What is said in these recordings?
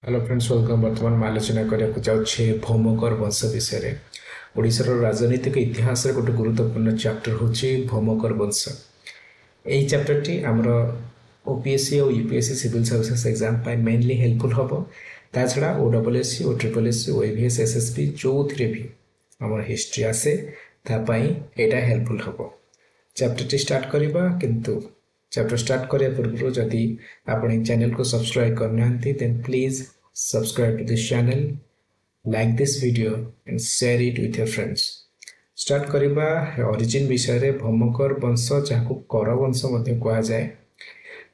Hello friends welcome बर्तमान में आलोचना करने जाऊे भौमकर वंश विषय ओडिशार राजनीतिक इतिहास गोटे गुरुत्वपूर्ण चैप्टर हूँ भौमकर वंश। यही चैप्टर टी आमर ओपीएससी और UPSC civil services exam mainly helpful हम ता छड़ा ओडब्ल्यूएससी और ट्रिपल एससी ओएवीएस एसएसबी जो थे भी आम हिस्ट्री आसे यहाँ हेल्पफुल हम। चैप्टर टी स्टार्ट करवा किंतु चैप्टर स्टार्ट करने पूर्व जदि आप चैनल को सब्सक्राइब करना then please subscribe to this channel, like this video and share it with your friends. Start करवा ओरिजिन विषय रे भौमकर वंश जहाँ कर वंश कहुए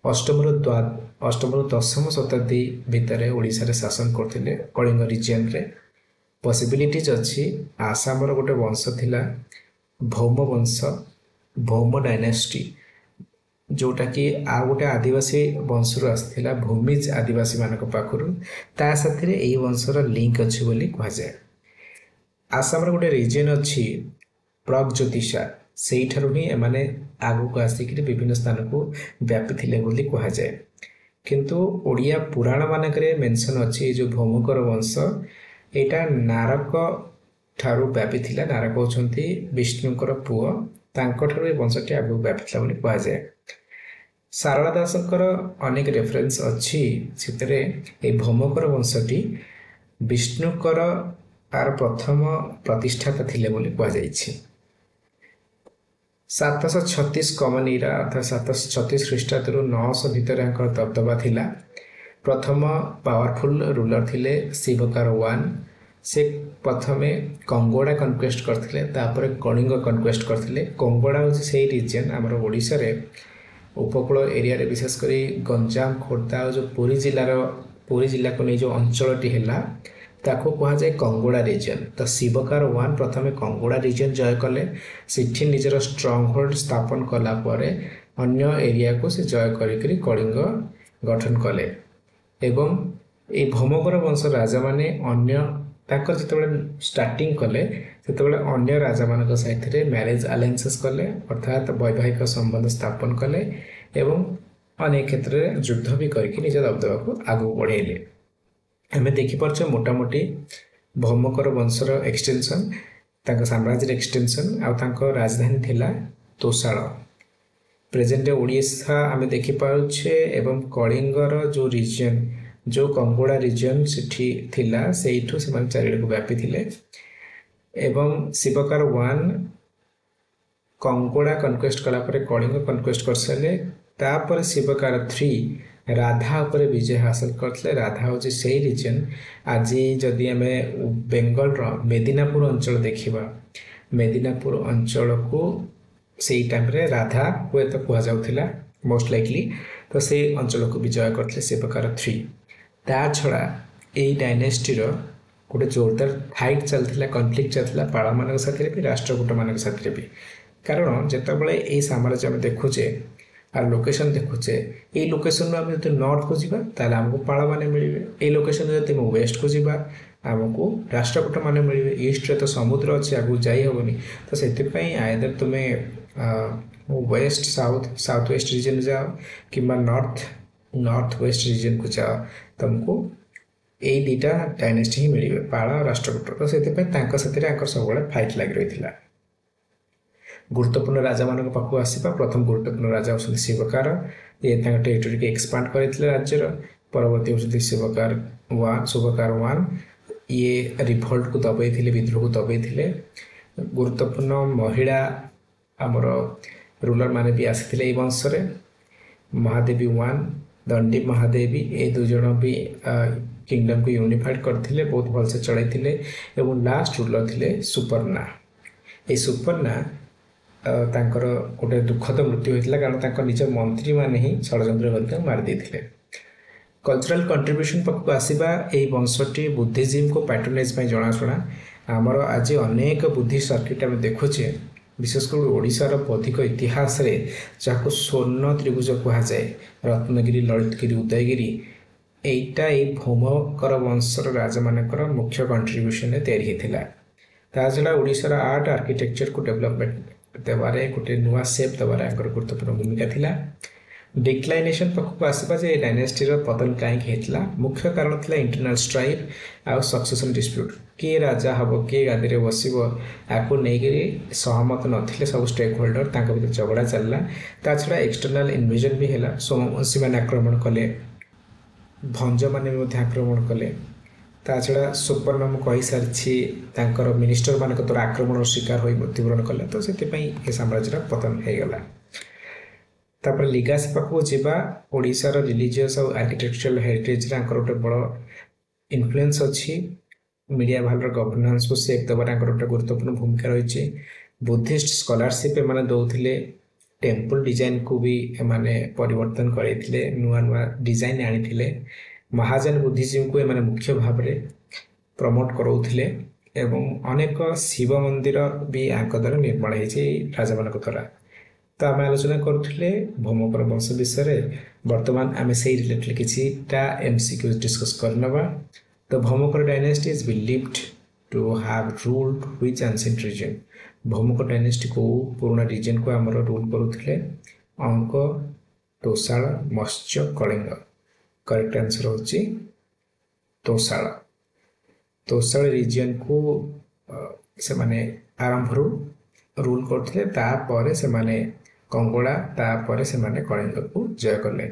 अष्टम दशम शताब्दी भितर ओडिशा रे शासन करते कलिंग रिजन रे पॉसिबिलिटीज अच्छी। आसाम गोटे वंश थिला भौम वंश, भौम डायनेस्टी जोटा कि आ गोटे आदिवासी वंशर आसाला भूमिज आदिवासी मान पाखर ता साथ यही वंशर लिंक अच्छी बोली कहुए। आसाम गोटे रिजन अच्छी प्रगज्योतिषा से ही एमाने आगक आसिक विभिन्न स्थान को व्यापी थे बोली कहुए। किंतु ओडिया पुराण मानक मेंशन अच्छी जो भौमकर वंश यहाँ नारक ठारू व्यापी थिला। नारक होती विष्णुकर पुओ तांको ये वंशटी आगक व्यापी बोली कहुए। सारला दासकर अनेक रेफरेन्स अच्छी से भौमकर वंशटी विष्णुकर आर प्रथम प्रतिष्ठाता थिले बोली कहुई। 736 कमन इरा अर्थात 736 ख्रीष्टाब्द 900 भितर दबदबा थिला। प्रथम पावरफुल रूलर थिले शिवकार वन। से प्रथमे कंगोड़ा कनक्वेस्ट करथिले तापर कलिंग कनक्वेस्ट करथिले। कंगोड़ा हूँ से रिजन आमर ओडिशा रे उपकूल एरिया रे विशेषकर गंजाम खोर्धा और जो पुरी जिला को नहीं जो अंचलटी है ताको कहा जाए कंगोड़ा रिजन। तो शिवकार वन प्रथम कंगोड़ा रिजन जय कले सिठी निजर स्ट्रंग होल्ड स्थापन कला परे अन्य एरिया को से जय करी कलिंग गठन कले। एवं ये भौमकर वंश राजा माने अन्य ताकर जिते स्टार्टिंग कले सेतबेले अन्य राजा मान सहित मैरेज अलायंसेस कले अर्थात वैवाहिक संबंध स्थापन कले एवं अनेक क्षेत्र में युद्ध भी करके निज दबदबा को आगू बढ़ेले। आम देखिपारे मोटामोटी भौमकर वंशर एक्सटेंशन तांका साम्राज्य एक्सटेंशन आउ राजधानी थिला तोशाल। प्रेजेंट ओडिशा आम देखिपारे एवं कलिंगर जो रिजन जो कंगोड़ा रिजन सिठी थिला सेठू से चारिड़ को व्यापी थिले। एवं शिवकार वन कंगोड़ा कनक्वेस्ट कला परे कलिंग कनक्वेस्ट कर सारे तापर शिवकार 3 राधा उपर विजय हासिल करते। राधा हूँ से रिजन आज जदि आम बेंगल मेदिनापुर अंचल देखा मेदिनापुर अंचल को से टाइम रे राधा हुए तो कहुला मोस्ट लाइकली। तो से अंचल को विजय करते शिवकार 3। ता छड़ा यही डायनेस्टीर गोटे जोरदार फाइट चलता कनफ्लिक्ट चलता पाड़ मान साथ भी राष्ट्रकूट मान साथ भी। कारण जितेबाला ये साम्राज्य आम देखुचे आर लोकेशन देखुचे ये लोकेशन आम जो नॉर्थ को जावा आमको पाड़ मैंने मिले। ये लोकेशन जब वेस्ट को जावा आमको राष्ट्रकूट मैंने मिले। ईस्ट तो समुद्र अच्छे आगू जाहबनी तो से आयदर तुम्हें वेस्ट साउथ वेस्ट रीजन जाओ कि नॉर्थ वेस्ट रीजन को जाओ तुमको यही दुईटा डायनेस्टी ही मिले पाड़ और राष्ट्रकूट। तो से सब फाइट लगी रही। गुरुत्वपूर्ण राजा मान पाखु आसवा प्रथम गुरुत्वपूर्ण राजा होती शिवकार। ये टेरिटोरी के एक्सपांड करते राज्यर। परवर्ती होती शिवकार वन ये रिभोल्ट को दबाई थे विद्रोह को दबाई थे। गुरुत्वपूर्ण महिला आमर रूलर माने भी आसी वंश महादेवी वन दंडी महादेवी ये दुज भी किंगडम को यूनिफाइड करते बहुत भलसे चलते। एवं लास्ट रूलर थे सुपर्णा। ये सुपर्णा तांकर गोटे दुखद मृत्यु होता कारण निज मंत्री माने ही षड्यंत्र मारिदे। कल्चरल कंट्रीब्यूशन पाखक आसवा यही वंशटी बुद्धिज्म को पैट्रोनाइज जनाशुना। आमर आज अनेक बुद्धि सर्किट आम देखुचे विशेषकर ओडिशार बौद्धिक इतिहास रे जहाँ स्वर्ण त्रिभुज कहुए रत्नगिरी ललितगिरी उदयगिरी एटा ये भौमकर वंशर राजा मानकर मुख्य कंट्रीब्यूशन या छड़ा ओडिशार आर्ट आर्किटेक्चर को डेवलपमेंट देवारे गोटे नुआ सेप देवारे गुरुत्वपूर्ण भूमिका थिला। डिक्लाइनेशन पाखक आसवा जे डायनेस्टीर पतन कहीं मुख्य कारण था इंटरनल स्ट्राइक आउ सक्सेसन डिस्प्यूट किए राजा हम किए गादी में बस आपको नहीं सहमत नथिले सब स्टेक होल्डर भर झगड़ा चलला ता छड़ा एक्सटर्नाल इन्वेजन भी है सोमवंशी मैंने आक्रमण कले भंज मैंने आक्रमण कले ता छड़ा सुपर्णम कही सारी मिनिस्टर मान द्वारा आक्रमण शिकार हो मृत्युवरण कले तो से साम्राज्य पतन हो गला तापर लिगासी पाखक जावा ओडिशार रिलीजियस और आर्किटेक्चरल हेरिटेज गोटे बड़ इन्फ्लुएंस अच्छी मीडिया भालर गवर्नेंस को सेप देवार गोटे गुरुत्वपूर्ण भूमिका रही बुद्धिस्ट स्कॉलरशिप एम दौले टेम्पल डिजाइन को भी एमाने परिवर्तन करते नुआ नुआ डिजाइन आनी महाजन बुद्धिज्म को एमाने मुख्य भाव में प्रमोट कराउथिले एवं अनेक शिव मंदिर भी आंक द्वारा निर्माण होती राजा मान द्वारा तो आम आलोचना करुले भौमकर वंश विषय बर्तमान आम से रिलेटेड किछिटा एमसीक्यू डिस्कस करनबा तो Bhaumakara dynasty is believed to have ruled which ancient region Bhaumakara dynasty को पुराना रीजन को आमर रूल करुले अंक तोशाल मत्स्य कलिंग करेक्ट आंसर होची तोशाल तोशाल रीजन को से माने आरंभ रूल करते तापर से माने कंगोड़ा तापर से माने कलिंग को जय कले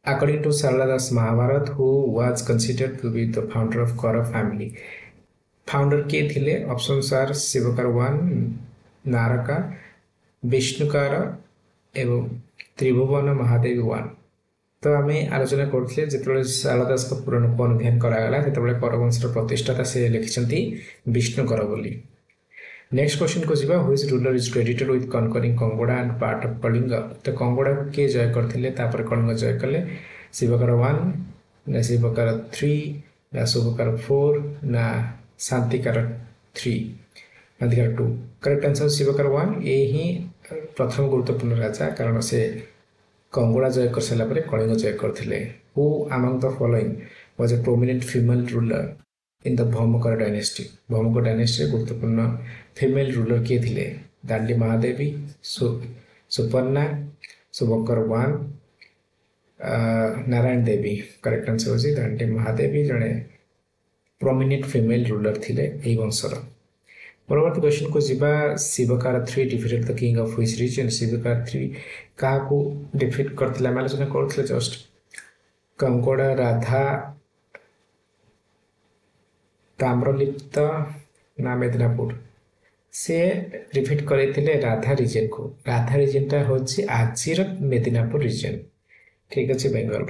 according to Sharada Das Mahabharata who was considered to be the founder of Kaurava family founder के थिले ऑप्शंस आर शिवकर 1 नारका विष्णुकार एवं त्रिभुवन महादेवी 1 तो आम आलोचना करते जो शारदा दास पुराण को अध्ययन करागला जो कौरवंशर प्रतिष्ठाता से लिखिं विष्णुकर बोली नेक्स्ट क्वेश्चन को जीवा हुई ruler is credited with conquering Kongoda and part of Kalinga तो कंगोड़ा को किए जय करते कलिंग जय कले शिवकर 1 ना शिवकर 3 ना शुभकर 4 ना शांतिकार 3 शांतिकार 2 करेक्ट आंसर शिवकर 1 ये ही प्रथम गुरुत्वपूर्ण राजा कारण से कंगोड़ा जय कर सारापर कलिंग जय करते who among the following was a prominent female ruler in the Bhaumakara dynasty Bhaumakara dynasty गुरुत्वपूर्ण फीमेल रूलर किए थे दांडी महादेवी सुपर्णा शुभकर 1 नारायण देवी करेक्ट आंसर होची दांडी महादेवी जड़े प्रोमिनेंट फीमेल रूलर थिले एई वंशर परवर्ती क्वेश्चन को जीवा Shivakara 3 defeated the king of which region Shivakara 3 का को डिफीट करथिला आलोचना करथिले जस्ट कंगोड़ा राधा ताम्रलिप्त ना मेदिनापुर से रिपीट करते राधा रीजन को राधा रीजनटा हूँ आज मेदिनापुर रीजन ठीक अच्छे Bengal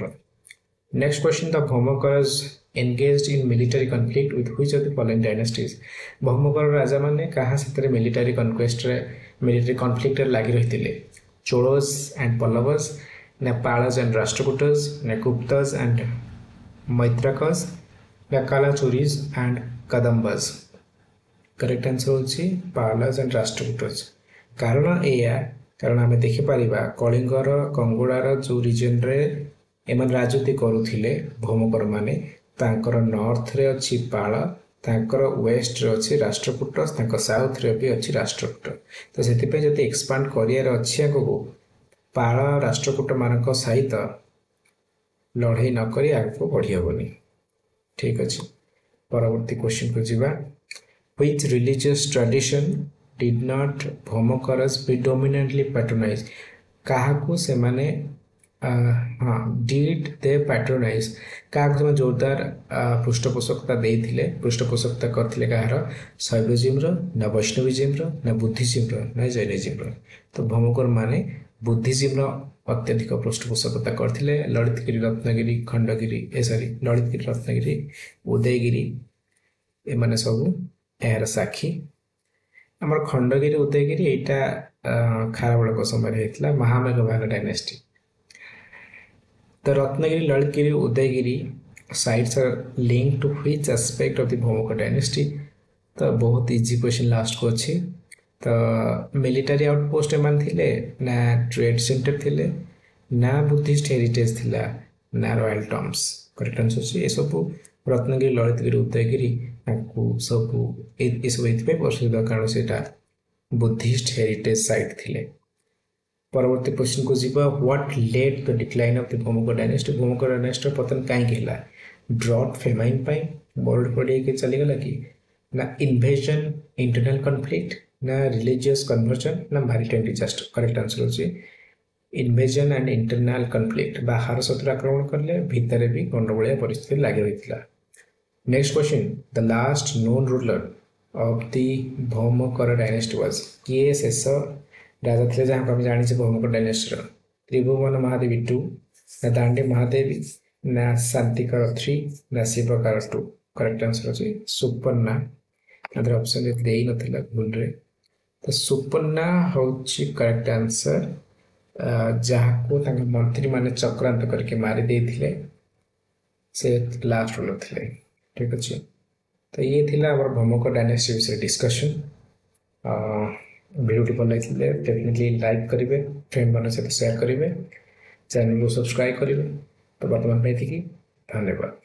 next question the Bhaumakaras engaged in military conflict with which of the following dynasties Bhaumakara राजा माने कहा से मिलिटरी कॉन्क्वेस्ट मिलिटरी कॉन्फ्लिक्ट लगी रही चोलोस एंड पल्लवस ना पालस एंड राष्ट्रकूटस ना गुप्तस एंड मैत्रकस ना कालाचुरीज एंड कदम्बस करेक्ट आंसर होची पालस एंड राष्ट्रकूटस कारण एया कारण आम देखिपर कलिंगर कंगोड़ार जो रीजन रे एमन राजनीति करुथिले भौमकर माने तांकर नॉर्थ रे अछि पाल तांकर वेस्ट रे अछि राष्ट्रकूटस तांकर साउथ रे भी अछि राष्ट्रकूट तो सेति पे जति एक्सपांड करियर अछि आगो पाल राष्ट्रकूट मानक सहित लड़ाई न करी आगो बढ़ी हबनी ठीक अच्छे परवर्ती क्वेश्चन को जीवा which religious tradition did not Bhaumakaras predominantly patronise काहाकू से माने हाँ डिड दे पैट्रोनाइज काहाकू से जोरदार पृष्ठपोषकता देइथिले पृष्ठपोषकता करथिले कहार शैवजिम्र ना वैष्णविजिम्र ना बुद्धिजिम्र ना जैनिजिम्र तो भौमकर माने बुद्धिजिम्र अत्यधिक पृष्ठपोषकता करथिले ललितगिरी रत्नगिरी खंडगिरी सॉरी ललितगिरी रत्नगिरी उदयगिरी एमाने सब यार साक्षी आमर खंडगिरी उदयगिरी यहाँ खारबड़ समय होता महामेघवान डायनेस्टी तो Ratnagiri Lalitgiri Udayagiri sites are link to which aspect of the Bhaumakara dynasty तो बहुत इजी क्वेश्चन लास्ट को अच्छी तो मिलिटारी आउटपोस्ट एम थिले ना ट्रेड सेंटर थिले ना बुद्धिस्ट हेरिटेज थिला ना रॉयल टॉम्स करेक्ट आंसर ये सब रत्नगिरी ललितगिरी उदयगिरी सब ये सब प्रसिद्ध कारण से बुद्धिस्ट हेरिटेज साइट थिले परवर्ती क्वेश्चन को जीवा what led the decline of the Bhaumika dynasty Bhaumika dynasty पतन कहीं कहला ड्रॉट फेमाइन पाई बोर्ड पड़े के चली गला कि ना इन्वेजन इंटरनल कॉन्फ्लिक्ट ना रिलीजियस कन्वर्जन ना मैरिटाइम डिजास्टर करेक्ट आंसर होची इन्वेजन एंड इंटरनल कॉन्फ्लिक्ट बाहर शत्रु आक्रमण करले भीतर भी गंडगोलिया परिस्थिति लागि होइतिला next question the last known ruler of the Bhaumakara dynasty was किए शेष राजा थे जहाँ आम जानी भौमकर डायनेस्टी त्रिभुवन महादेवी 2 ना दांडी महादेवी ना शांतिकर 3 ना शिवकार 2 करेक्ट आंसर अच्छे सुपर्णा अदर ऑप्शन दे नथिला भूल रे तो सुपर्णा होची करेक्ट आंसर जहाँ को मंत्री माने चक्रांत करके मारी देथिले से लास्ट रूलर थे ठीक अच्छे तो ये थिला हमर भौमिक डायनेस्टी विषय डिस्कशन वीडियो भल लगे डेफिनेटली लाइक करेंगे फ्रेंड मान सहित शेयर करेंगे चैनल को सब्सक्राइब करेंगे तो बर्तमान धन्यवाद।